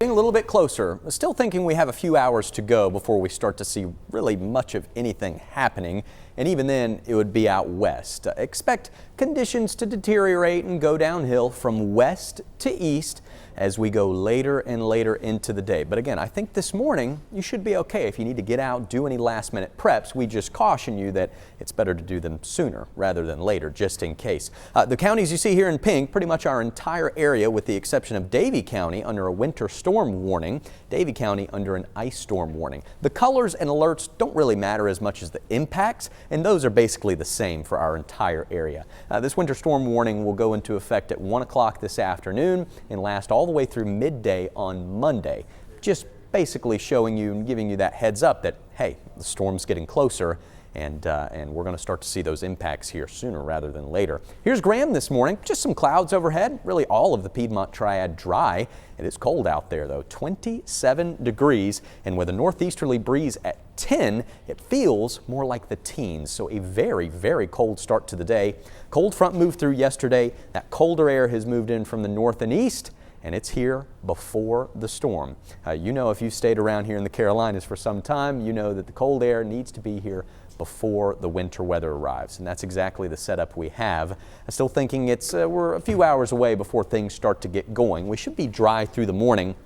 A little bit closer. Still thinking we have a few hours to go before we start to see really much of anything happening, and even then it would be out west. Expect conditions to deteriorate and go downhill from west to east as we go later and later into the day. But again, I think this morning you should be okay. If you need to get out, do any last minute preps, we just caution you that it's better to do them sooner rather than later, just in case. The counties you see here in pink, pretty much our entire area with the exception of Davie County under a winter storm warning, Davie County under an ice storm warning. The colors and alerts don't really matter as much as the impacts, and those are basically the same for our entire area. This winter storm warning will go into effect at 1 o'clock this afternoon and last all the way through midday on Monday. Just basically showing you and giving you that heads up that, hey, the storm's getting closer and we're going to start to see those impacts here sooner rather than later. Here's Graham this morning. Just some clouds overhead. Really all of the Piedmont Triad dry. It is cold out there though, 27 degrees, and with a northeasterly breeze at 10, it feels more like the teens. So a very, very cold start to the day. Cold front moved through yesterday. That colder air has moved in from the north and east, and it's here before the storm. You know, if you've stayed around here in the Carolinas for some time, you know that the cold air needs to be here before the winter weather arrives, and that's exactly the setup we have. I'm still thinking we're a few hours away before things start to get going. We should be dry through the morning.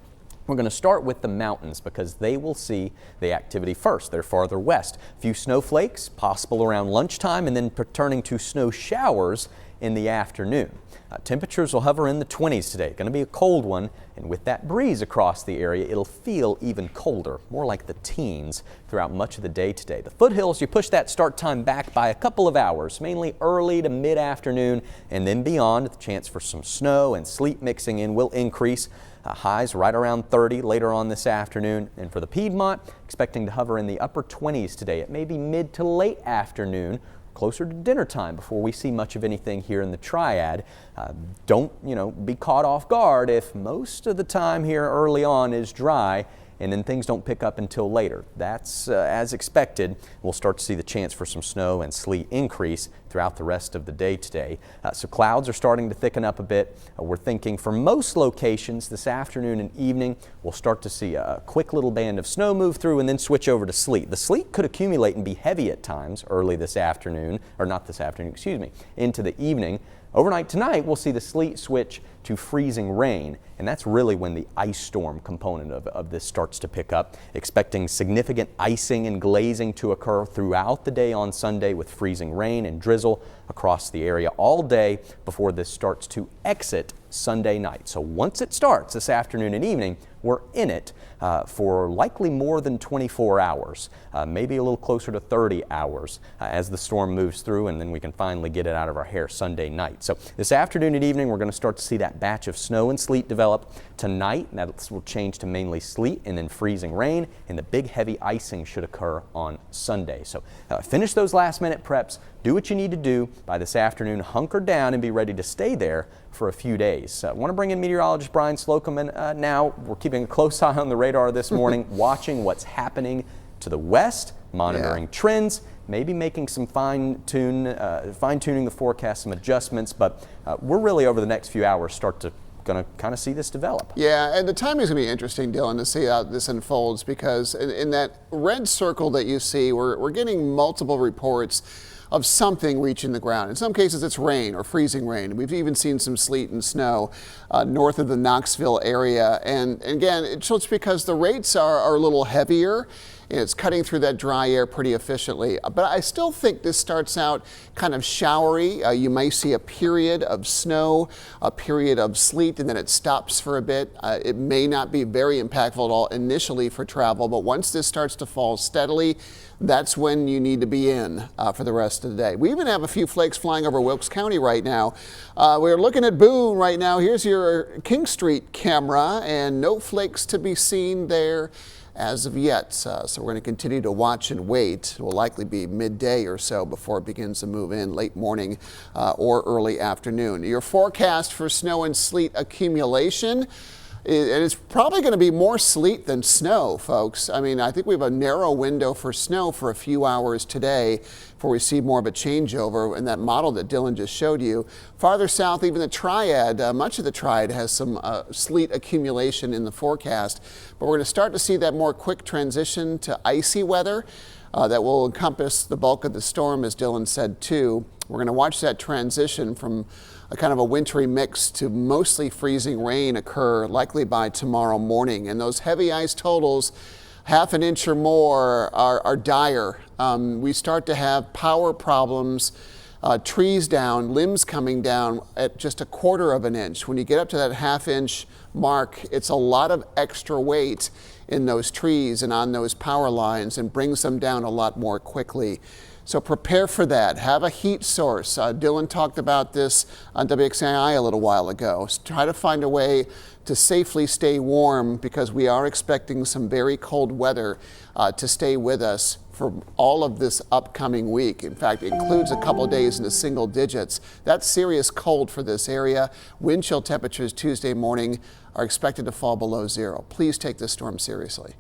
We're going to start with the mountains because they will see the activity first. They're farther west. A few snowflakes possible around lunchtime and then turning to snow showers in the afternoon. Temperatures will hover in the 20s today. Going to be a cold one, and with that breeze across the area, it'll feel even colder, more like the teens throughout much of the day today. The foothills, you push that start time back by a couple of hours, mainly early to mid-afternoon, and then beyond, the chance for some snow and sleet mixing in will increase. Highs right around 30 later on this afternoon. And for the Piedmont, expecting to hover in the upper 20s today. It may be mid to late afternoon, closer to dinner time before we see much of anything here in the Triad. Don't be caught off guard if most of the time here early on is dry and then things don't pick up until later. That's as expected. We'll start to see the chance for some snow and sleet increase throughout the rest of the day today. So clouds are starting to thicken up a bit. We're thinking for most locations this afternoon and evening, we'll start to see a quick little band of snow move through and then switch over to sleet. The sleet could accumulate and be heavy at times early this afternoon, or not this afternoon, excuse me, into the evening. Overnight tonight, we'll see the sleet switch to freezing rain, and that's really when the ice storm component of this starts to pick up. Expecting significant icing and glazing to occur throughout the day on Sunday with freezing rain and drizzle across the area all day before this starts to exit Sunday night. So once it starts this afternoon and evening, we're in it for likely more than 24 hours, maybe a little closer to 30 hours as the storm moves through, and then we can finally get it out of our hair Sunday night. So this afternoon and evening, we're going to start to see that batch of snow and sleet develop. Tonight, that will change to mainly sleet and then freezing rain, and the big heavy icing should occur on Sunday. So finish those last minute preps, do what you need to do by this afternoon, hunker down and be ready to stay there for a few days. I want to bring in meteorologist Brian Slocum now. We're keeping a close eye on the radar this morning, watching what's happening to the west, monitoring trends, maybe making some fine-tuning the forecast, some adjustments, but we're really over the next few hours going to kind of see this develop. Yeah, and the timing is going to be interesting, Dylan, to see how this unfolds, because in that red circle that you see, we're getting multiple reports of something reaching the ground. In some cases it's rain or freezing rain. We've even seen some sleet and snow north of the Knoxville area. And again, it's just because the rates are a little heavier. It's cutting through that dry air pretty efficiently. But I still think this starts out kind of showery. You may see a period of snow, a period of sleet, and then it stops for a bit. It may not be very impactful at all initially for travel, but once this starts to fall steadily, that's when you need to be in for the rest of the day. We even have a few flakes flying over Wilkes County right now. We're looking at Boone right now. Here's your King Street camera, and no flakes to be seen there as of yet. So we're going to continue to watch and wait. It will likely be midday or so before it begins to move in late morning or early afternoon. Your forecast for snow and sleet accumulation And it's probably going to be more sleet than snow, folks. I mean, I think we have a narrow window for snow for a few hours today before we see more of a changeover in that model that Dylan just showed you. Farther south, even the Triad, much of the Triad has some sleet accumulation in the forecast. But we're going to start to see that more quick transition to icy weather that will encompass the bulk of the storm, as Dylan said, too. We're going to watch that transition from a kind of a wintry mix to mostly freezing rain occur likely by tomorrow morning. And those heavy ice totals, half an inch or more, are dire. We start to have power problems, trees down, limbs coming down at just a quarter of an inch. When you get up to that half-inch mark, it's a lot of extra weight in those trees and on those power lines and brings them down a lot more quickly. So prepare for that. Have a heat source. Dylan talked about this on WXAI a little while ago. Try to find a way to safely stay warm because we are expecting some very cold weather to stay with us for all of this upcoming week. In fact, it includes a couple days in the single digits. That's serious cold for this area. Wind chill temperatures Tuesday morning are expected to fall below zero. Please take this storm seriously.